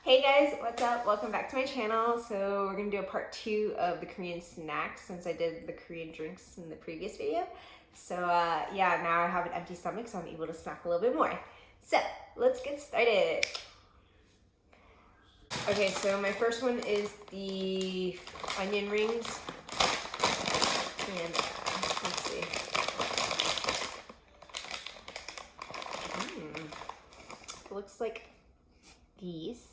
Hey guys, what's up? Welcome back to my channel. So we're gonna do a part 2 of the Korean snacks since I did the Korean drinks in the previous video. So yeah, now I have an empty stomach, so I'm able to snack a little bit more. So let's get started. Okay, so my first one is the onion rings. And let's see. It looks like these.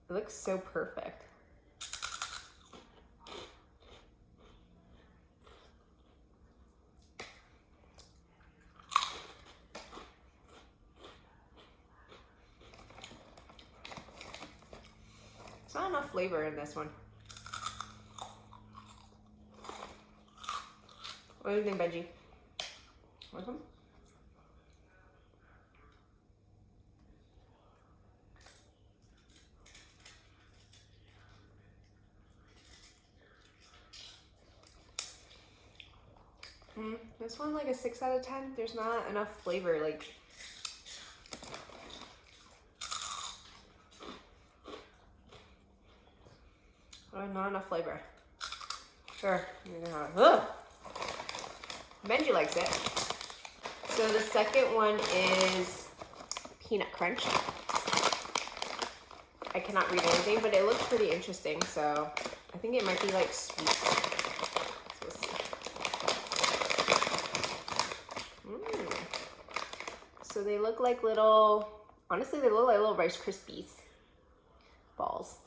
It looks so perfect. It's not enough flavor in this one. What do you think, Benji? Want some? This one like a 6 out of 10. There's not enough flavor. Like, not enough flavor. Sure, you're gonna have it. Ugh. Benji likes it. So the second one is peanut crunch. I cannot read anything, but it looks pretty interesting. So I think it might be like sweet. So they look like little, honestly, they look like little Rice Krispies balls.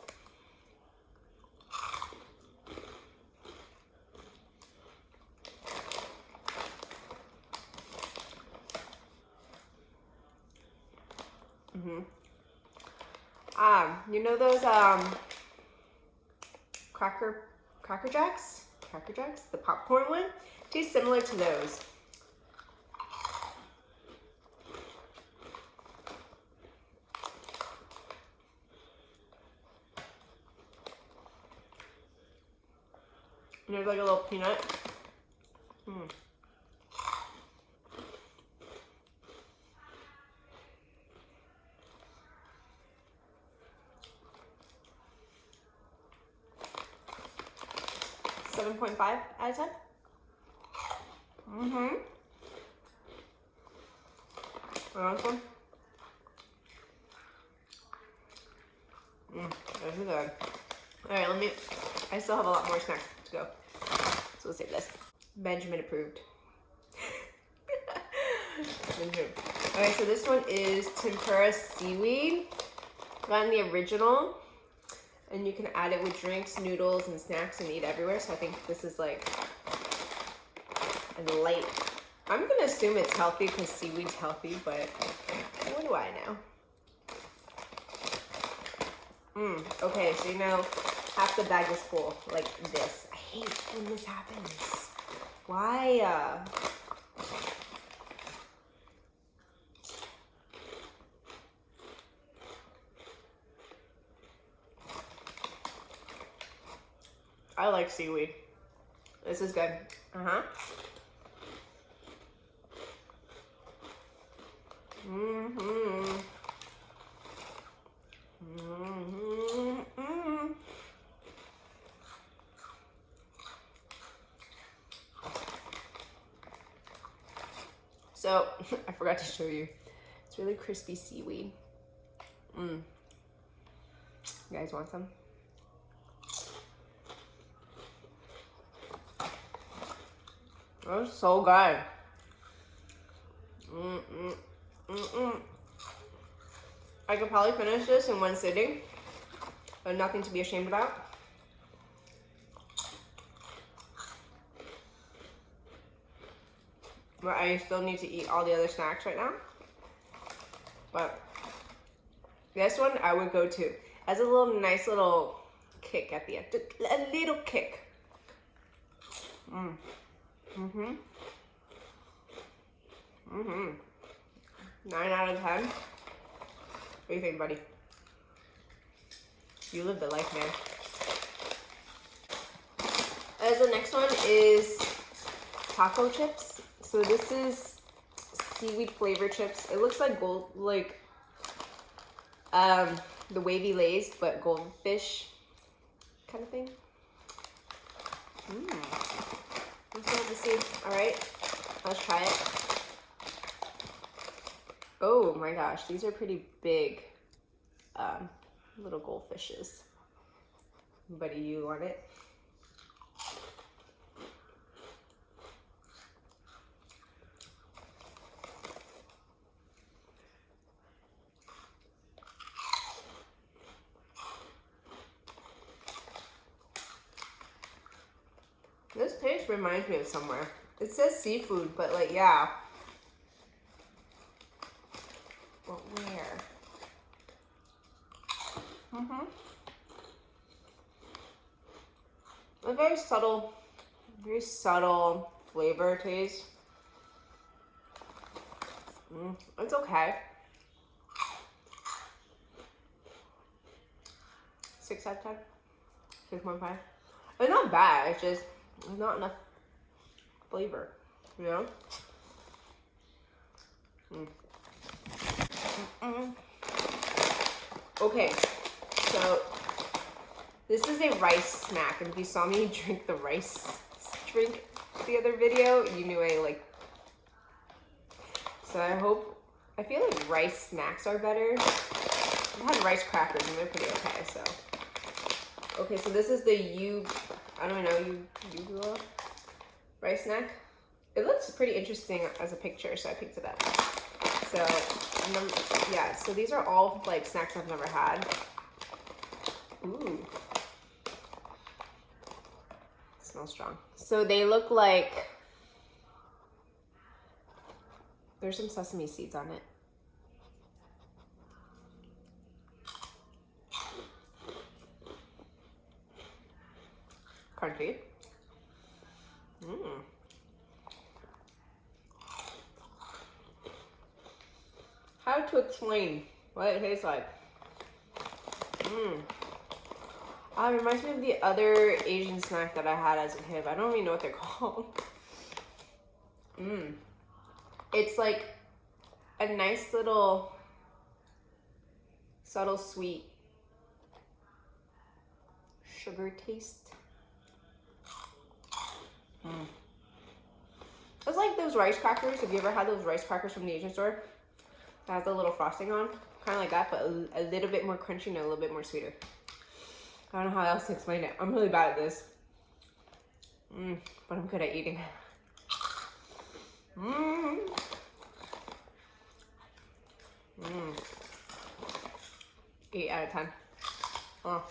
You know those Cracker Jacks? Cracker Jacks? The popcorn one? Tastes similar to those. And there's like a little peanut. 7.5 out of 10. This one. This is good. Alright, I still have a lot more snacks to go. So let's save this. Benjamin approved. Okay, so this one is Tempura Seaweed. Got in the original. And you can add it with drinks, noodles, and snacks and eat everywhere. So I think this is like a light. I'm gonna assume it's healthy because seaweed's healthy, but what do I know? Okay, so you know, half the bag is full, like this. I hate when this happens. Why? I like seaweed. This is good. So, I forgot to show you. It's really crispy seaweed. You guys want some? That's so good. I could probably finish this in one sitting, but nothing to be ashamed about. But I still need to eat all the other snacks right now. But this one I would go to as a little nice little kick at the end. A little kick. 9 out of 10. What do you think, buddy? You live the life, man. As the next one is taco chips. So this is seaweed flavor chips. It looks like gold, like the wavy lays, but goldfish kind of thing. Let's have to see. All right, let's try it. Oh my gosh, these are pretty big little goldfishes. Buddy, you want it? This taste reminds me of somewhere. It says seafood, but like, yeah. But where? A very subtle flavor taste. It's okay. 6 out of 10. 6.5. It's not bad. It's just not enough flavor, you know? Okay, so this is a rice snack, and if you saw me drink the rice drink the other video, you knew I like. So I feel like rice snacks are better. I had rice crackers and they're pretty okay, so. Okay, so this is the Yugo rice snack. It looks pretty interesting as a picture, so I picked it up. So, yeah, so these are all like snacks I've never had. Ooh. It smells strong. So they look like, there's some sesame seeds on it. Crunchy. How to explain what it tastes like? It reminds me of the other Asian snack that I had as a kid. I don't even know what they're called. It's like a nice little subtle sweet sugar taste. It's like those rice crackers. Have you ever had those rice crackers from the Asian store? That has a little frosting on. Kind of like that, but a little bit more crunchy and a little bit more sweeter. I don't know how else to explain it. I'm really bad at this. But I'm good at eating. 8 out of 10. Oh.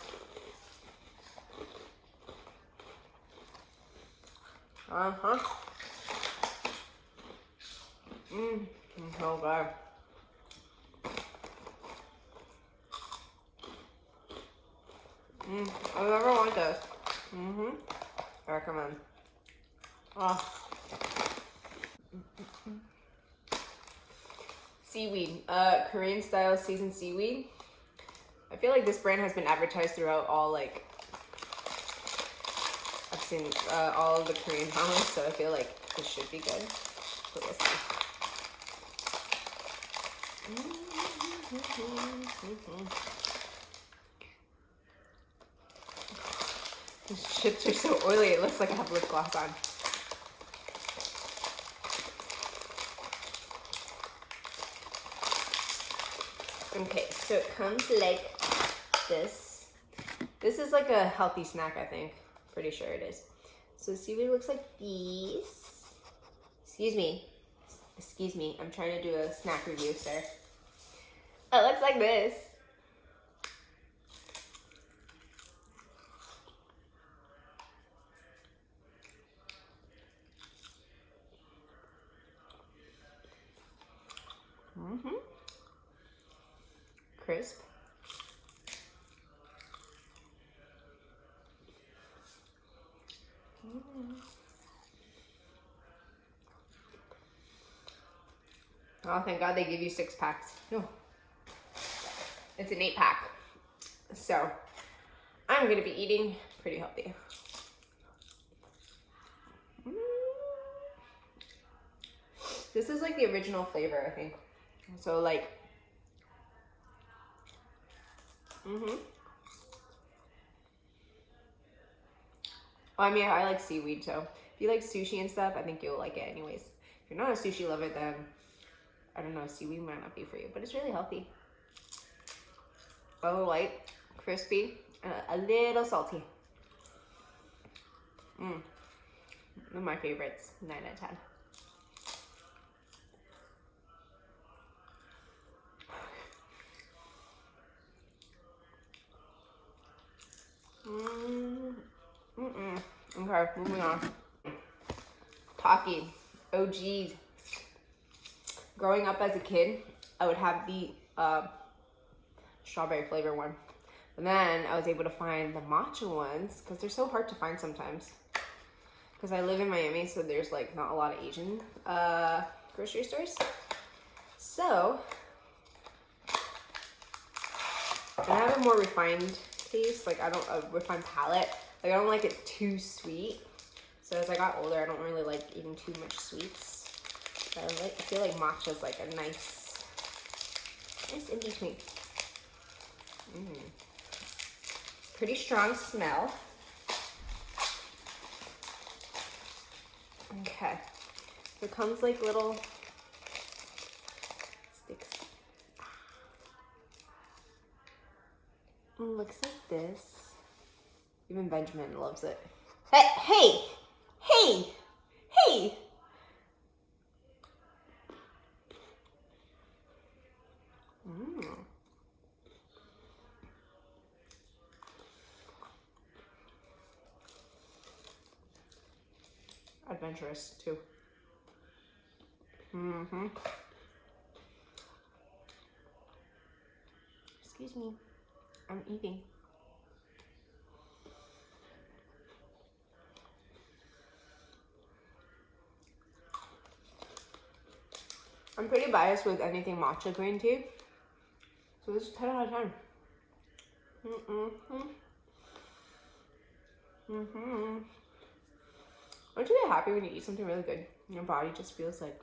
So good. I've never wanted this. I recommend. Seaweed, Korean style seasoned seaweed. I feel like this brand has been advertised throughout all, like, I've seen all of the Korean dramas, so I feel like this should be good. But we'll see. These chips are so oily, it looks like I have lip gloss on. Okay, so it comes like this. This is like a healthy snack, I think. Pretty sure it is. So seaweed looks like these. Excuse me. Excuse me. I'm trying to do a snack review, sir. It looks like this. Crisp. Oh, thank God they give you 6 packs. No. It's an 8-pack. So, I'm gonna be eating pretty healthy. This is like the original flavor, I think. So like, Mm-hmm. Well, I mean, I like seaweed, so if you like sushi and stuff, I think you'll like it anyways. If you're not a sushi lover, then I don't know, seaweed might not be for you, but it's really healthy. A little light, crispy, and a little salty. One of my favorites, 9 out of 10. Okay, moving on. Taki, OGs. Growing up as a kid, I would have the strawberry flavor one. And then I was able to find the matcha ones because they're so hard to find sometimes. Because I live in Miami, so there's like not a lot of Asian grocery stores. So, and I have a more refined taste, like a refined palate. Like I don't like it too sweet. So as I got older, I don't really like eating too much sweets. So I feel like matcha is like a nice in between. Pretty strong smell. Okay, so it comes like little sticks. It looks like this. Even Benjamin loves it. Hey! Adventurous too. Excuse me, I'm eating. I'm pretty biased with anything matcha green tea, so this is 10 out of 10. Aren't you get happy when you eat something really good? Your body just feels like,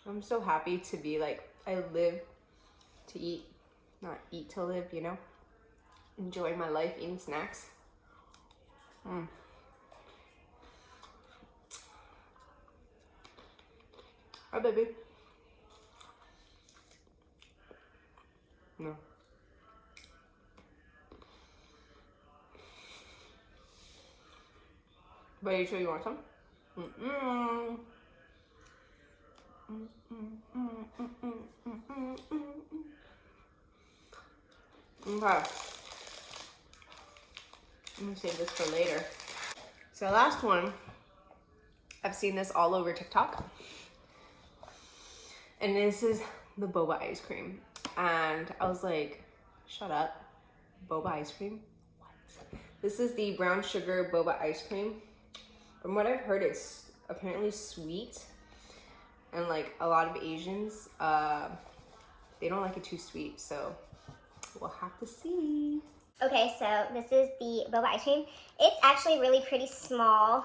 I'm so happy to be like, I live to eat, not eat to live, you know? Enjoy my life eating snacks. Hi, baby. No. But are you sure you want some? Okay. I'm gonna save this for later. So last one, I've seen this all over TikTok. And this is the Boba Ice Cream. And I was like, shut up, Boba Ice Cream? What? This is the brown sugar Boba Ice Cream. From what I've heard, it's apparently sweet. And like a lot of Asians, they don't like it too sweet. So we'll have to see. Okay, so this is the Boba Ice Cream. It's actually really pretty small.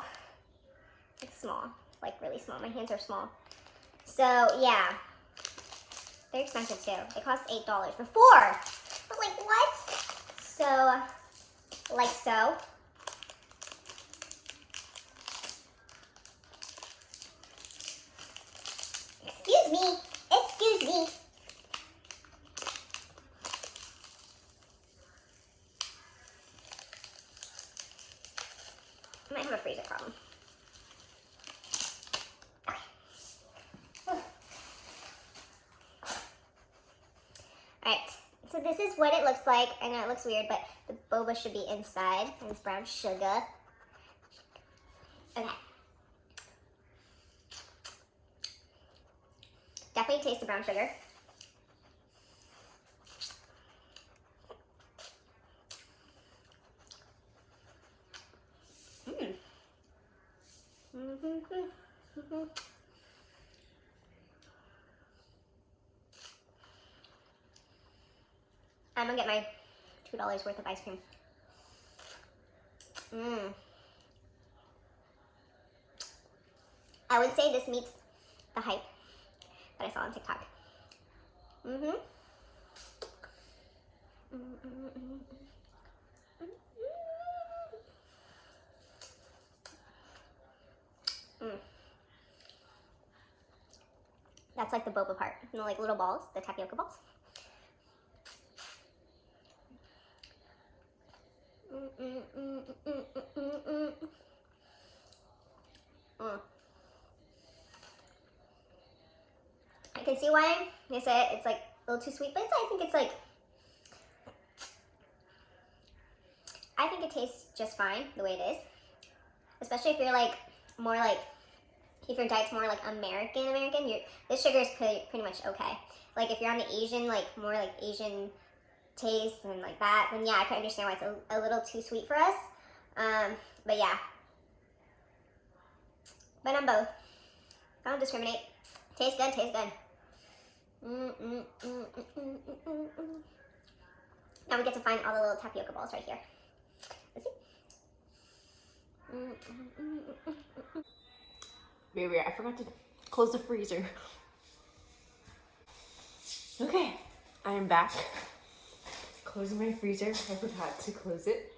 It's small, like really small. My hands are small. So yeah, they're expensive too. They cost $8 for 4. I was like, what? So, like so. Excuse me. Excuse me. I might have a freezer problem. Alright, so this is what it looks like. I know it looks weird, but the boba should be inside. And it's brown sugar. Okay. Definitely taste the brown sugar. I'm gonna get my $2 worth of ice cream. I would say this meets the hype that I saw on TikTok. That's like the boba part, you know, like little balls, the tapioca balls. I can see why they say it's like a little too sweet, but I think it's like, I think it tastes just fine the way it is. Especially if you're like more like, if your diet's more like American, this sugar is pretty much okay. Like if you're on the Asian, like more like Asian taste and like that, then yeah, I can understand why it's a little too sweet for us. But yeah. But on both. I don't discriminate. Tastes good, tastes good. Now we get to find all the little tapioca balls right here. Let's see. Baby, I forgot to close the freezer. Okay, I am back. Closing my freezer. I forgot to close it.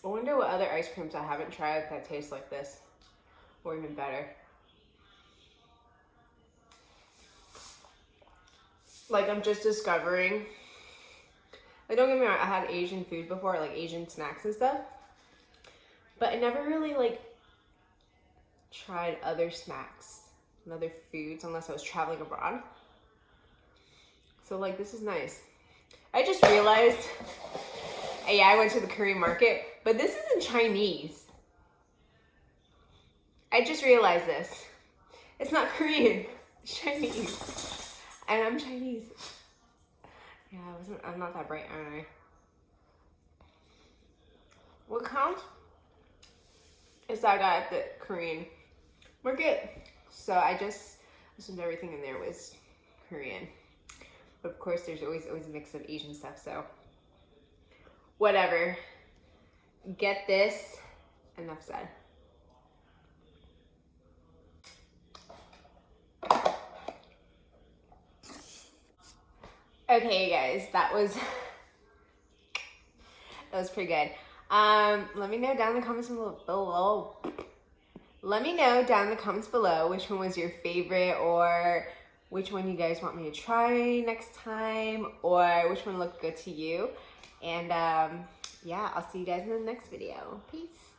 I wonder what other ice creams I haven't tried that taste like this, or even better. Like I'm just discovering. Like don't get me wrong, I had Asian food before, like Asian snacks and stuff. But I never really like tried other snacks and other foods unless I was traveling abroad. So like this is nice. I just realized, yeah, I went to the Korean market, but this isn't Chinese. I just realized this. It's not Korean, it's Chinese. And I'm Chinese. Yeah, I'm not that bright, am I? What counts is that I got at the Korean market. So I just assumed everything in there was Korean. But of course there's always a mix of Asian stuff, so whatever. Get this, enough said. Okay guys, that was pretty good. Let me know down in the comments below. Let me know down in the comments below which one was your favorite, or which one you guys want me to try next time, or which one looked good to you. And yeah, I'll see you guys in the next video. Peace.